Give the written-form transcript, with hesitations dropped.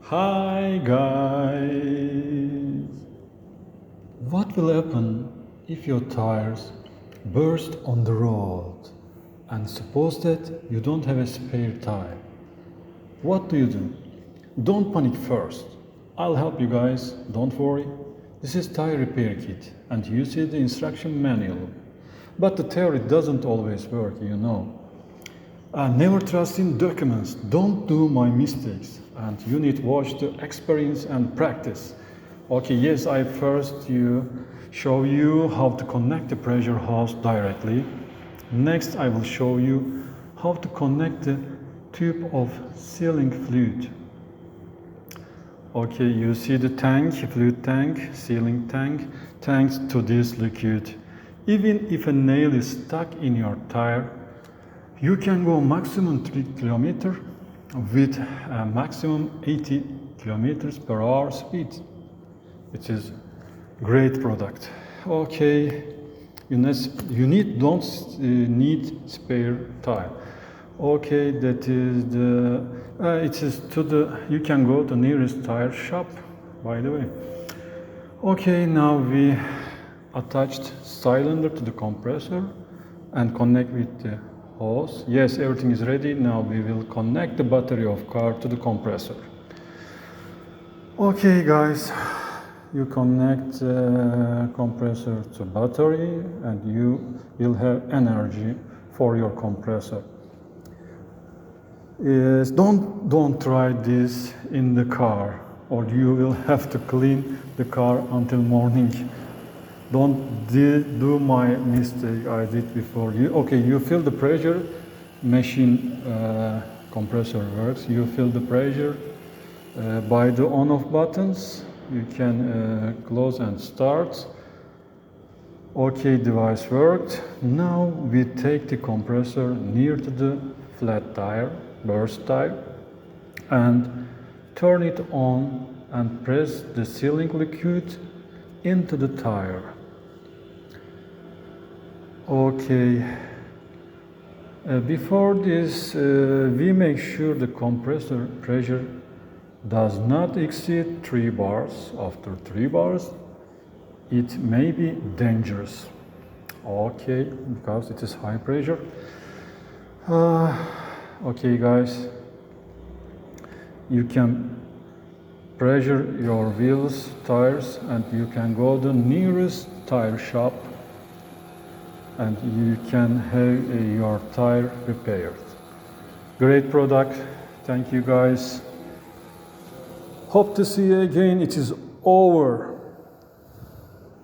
Hi guys! What will happen if your tires burst on the road and suppose that you don't have a spare tire? What do? Don't panic first. I'll help you guys, don't worry. This is tire repair kit and you see the instruction manual. But the theory doesn't always work. Never trust in documents. Don't do my mistakes. And you need to watch the experience and practice. Okay, yes, I first show you how to connect the pressure hose directly. Next, I will show you how to connect the tube of sealing fluid. Okay, you see the tank, fluid tank, sealing tank, tanks to this liquid. Even if a nail is stuck in your tire, you can go maximum 3 km with a maximum 80 kilometers per hour speed. It is great product. Okay, don't need spare tire. Okay, that is you can go to nearest tire shop, by the way. Okay, now we attached cylinder to the compressor and connect with the hose. Yes, everything is ready. Now we will connect the battery of car to the compressor. Okay guys, you connect compressor to battery and you will have energy for your compressor. Yes, don't try this in the car or you will have to clean the car until morning. Don't do my mistake I did before. You feel the pressure, machine compressor works. You feel the pressure by the on-off buttons. You can close and start. Okay, device worked. Now we take the compressor near to the flat tire, burst tire, and turn it on and press the sealing liquid into the tire. Okay, before this we make sure the compressor pressure does not exceed 3 bars. After 3 bars it may be dangerous. Okay, because it is high pressure. Okay guys, you can pressure your wheels, tires, and you can go to the nearest tire shop and you can have your tire repaired. Great product. Thank you guys. Hope to see you again. It is over.